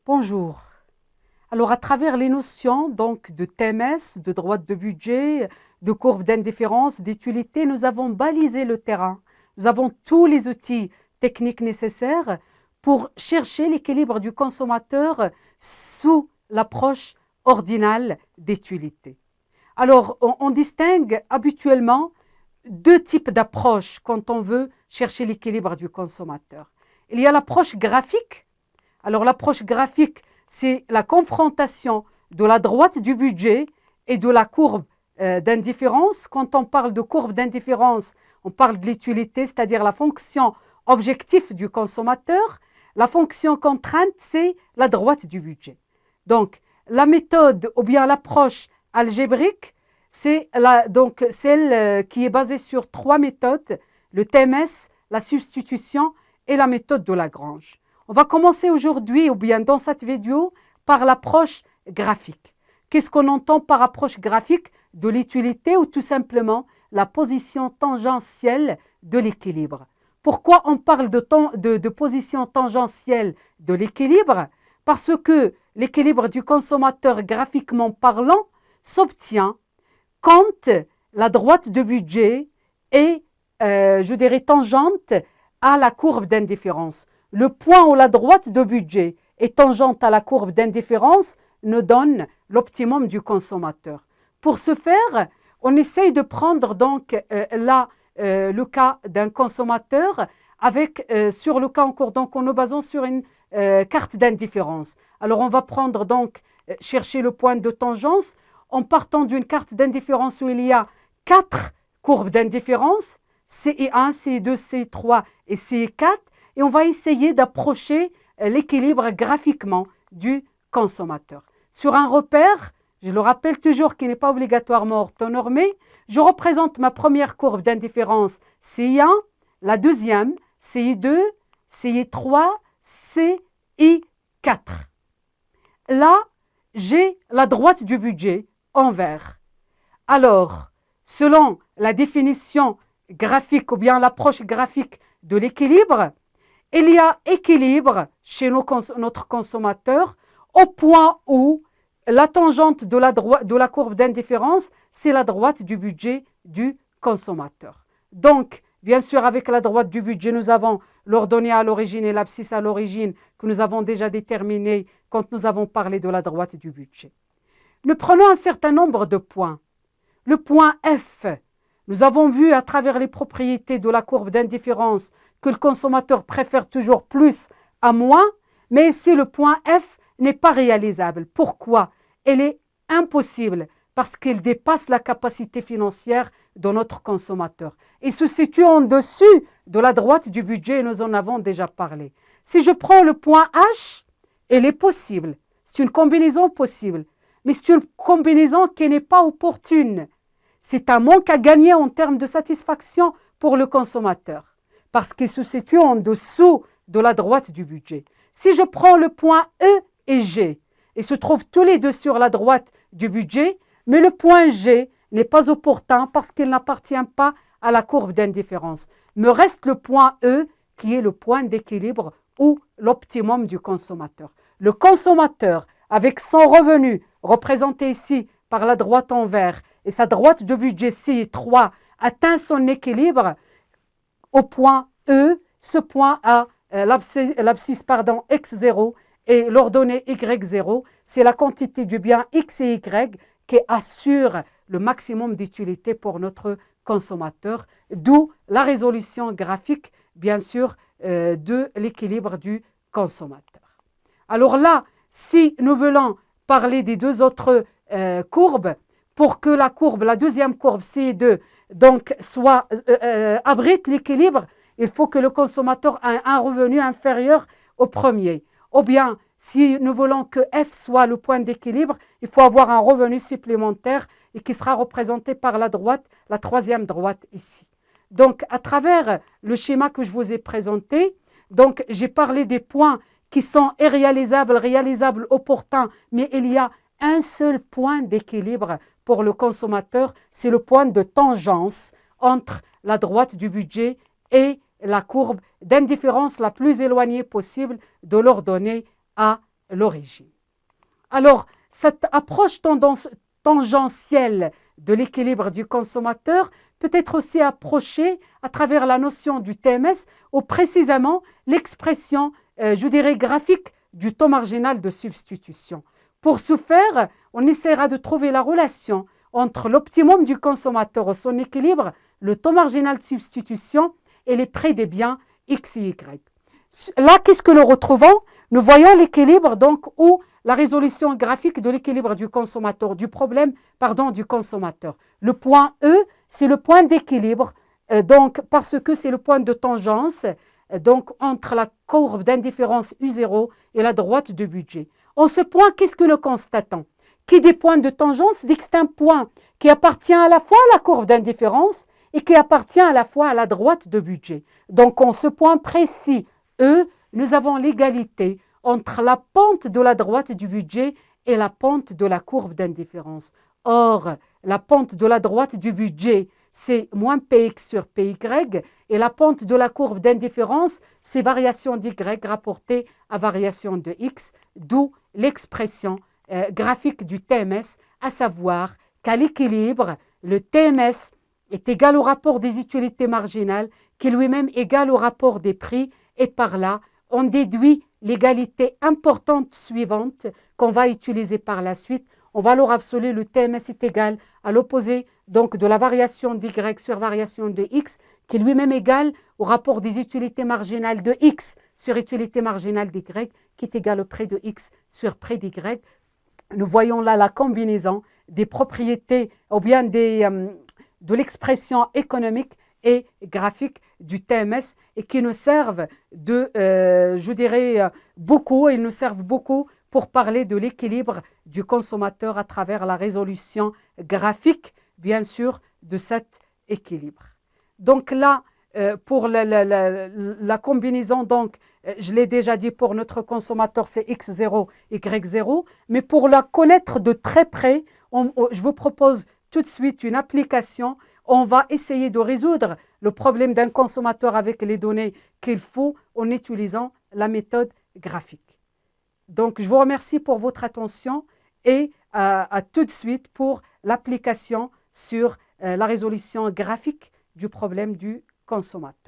Bonjour. Alors, à travers les notions donc de TMS, de droite de budget, de courbe d'indifférence, d'utilité, nous avons balisé le terrain. Nous avons tous les outils techniques nécessaires pour chercher l'équilibre du consommateur sous l'approche ordinale d'utilité. Alors, on distingue habituellement deux types d'approches quand on veut chercher l'équilibre du consommateur. Il y a l'approche graphique. Alors, l'approche graphique, c'est la confrontation de la droite du budget et de la courbe d'indifférence. Quand on parle de courbe d'indifférence, on parle de l'utilité, c'est-à-dire la fonction objectif du consommateur. La fonction contrainte, c'est la droite du budget. Donc, la méthode ou bien l'approche algébrique, c'est donc celle qui est basée sur trois méthodes, le TMS, la substitution et la méthode de Lagrange. On va commencer aujourd'hui, ou bien dans cette vidéo, par l'approche graphique. Qu'est-ce qu'on entend par approche graphique? De l'utilité ou tout simplement la position tangentielle de l'équilibre. Pourquoi on parle de position tangentielle de l'équilibre? Parce que l'équilibre du consommateur graphiquement parlant s'obtient quand la droite de budget est, je dirais, tangente à la courbe d'indifférence. Le point où la droite de budget est tangente à la courbe d'indifférence nous donne l'optimum du consommateur. Pour ce faire, on essaye de prendre donc le cas d'un consommateur avec, sur le cas en cours, donc en nous basant sur une carte d'indifférence. Alors on va prendre donc, chercher le point de tangence en partant d'une carte d'indifférence où il y a 4 courbes d'indifférence, CI1, CI2, CI3 et CI4, et on va essayer d'approcher l'équilibre graphiquement du consommateur. Sur un repère, je le rappelle toujours qui n'est pas obligatoirement orthonormé, je représente ma première courbe d'indifférence CI1, la deuxième CI2, CI3, CI4. Là, j'ai la droite du budget en vert. Alors, selon la définition graphique ou bien l'approche graphique de l'équilibre, il y a équilibre chez notre consommateur au point où la tangente de la courbe d'indifférence, c'est la droite du budget du consommateur. Donc, bien sûr, avec la droite du budget, nous avons l'ordonnée à l'origine et l'abscisse à l'origine que nous avons déjà déterminé quand nous avons parlé de la droite du budget. Nous prenons un certain nombre de points. Le point F, nous avons vu à travers les propriétés de la courbe d'indifférence que le consommateur préfère toujours plus à moins, mais ici le point F n'est pas réalisable. Pourquoi? Elle est impossible parce qu'il dépasse la capacité financière de notre consommateur. Il se situe en dessus de la droite du budget et nous en avons déjà parlé. Si je prends le point H, elle est possible. C'est une combinaison possible, mais c'est une combinaison qui n'est pas opportune. C'est un manque à gagner en termes de satisfaction pour le consommateur parce qu'il se situe en dessous de la droite du budget. Si je prends le point E et G, ils se trouvent tous les deux sur la droite du budget, mais le point G n'est pas opportun parce qu'il n'appartient pas à la courbe d'indifférence. Me reste le point E qui est le point d'équilibre ou l'optimum du consommateur. Le consommateur, avec son revenu représenté ici par la droite en vert et sa droite de budget CI3 atteint son équilibre au point E, ce point a l'abscisse X0 et l'ordonnée Y0, c'est la quantité du bien X et Y qui assure le maximum d'utilité pour notre consommateur, d'où la résolution graphique, bien sûr, de l'équilibre du consommateur. Alors là, si nous voulons parler des deux autres courbes, pour que la deuxième courbe C2, donc abrite l'équilibre, il faut que le consommateur ait un revenu inférieur au premier. Ou bien, si nous voulons que F soit le point d'équilibre, il faut avoir un revenu supplémentaire et qui sera représenté par la droite, la troisième droite ici. Donc, à travers le schéma que je vous ai présenté, donc j'ai parlé des points qui sont irréalisables, réalisables, opportuns, mais il y a un seul point d'équilibre pour le consommateur, c'est le point de tangence entre la droite du budget et la courbe d'indifférence la plus éloignée possible de l'ordonnée à l'origine. Alors, cette approche tangentielle de l'équilibre du consommateur peut être aussi approchée à travers la notion du TMS ou précisément l'expression, je dirais, graphique du taux marginal de substitution. Pour ce faire, on essaiera de trouver la relation entre l'optimum du consommateur ou son équilibre, le taux marginal de substitution et les prix des biens X et Y. Là, qu'est-ce que nous retrouvons? Nous voyons l'équilibre donc ou la résolution graphique de l'équilibre du consommateur, du consommateur. Le point E, c'est le point d'équilibre, donc parce que c'est le point de tangence donc entre la courbe d'indifférence U0 et la droite de budget. En ce point, qu'est-ce que nous constatons? Qui des points de tangence dit que c'est un point qui appartient à la fois à la courbe d'indifférence et qui appartient à la fois à la droite de budget. Donc, en ce point précis, E, nous avons l'égalité entre la pente de la droite du budget et la pente de la courbe d'indifférence. Or, la pente de la droite du budget, c'est moins Px sur Py, et la pente de la courbe d'indifférence, c'est variation d'y rapportée à variation de x, d'où l'expression graphique du TMS, à savoir qu'à l'équilibre, le TMS est égal au rapport des utilités marginales, qui lui-même est égal au rapport des prix, et par là, on déduit l'égalité importante suivante qu'on va utiliser par la suite. En valeur absolue, le TMS est égal à l'opposé donc de la variation d'y sur variation de x, qui est lui-même égal au rapport des utilités marginales de x sur utilité marginale d'y, qui est égal au prix de x sur prix d'y. Nous voyons là la combinaison des propriétés ou bien de l'expression économique et graphique du TMS et qui nous servent je dirais, beaucoup, ils nous servent beaucoup pour parler de l'équilibre du consommateur à travers la résolution graphique, bien sûr, de cet équilibre. Donc là, pour la combinaison, donc, je l'ai déjà dit, pour notre consommateur, c'est X0, Y0, mais pour la connaître de très près, je vous propose tout de suite une application. On va essayer de résoudre le problème d'un consommateur avec les données qu'il faut en utilisant la méthode graphique. Donc, je vous remercie pour votre attention et à tout de suite pour l'application sur la résolution graphique du problème du consommateur.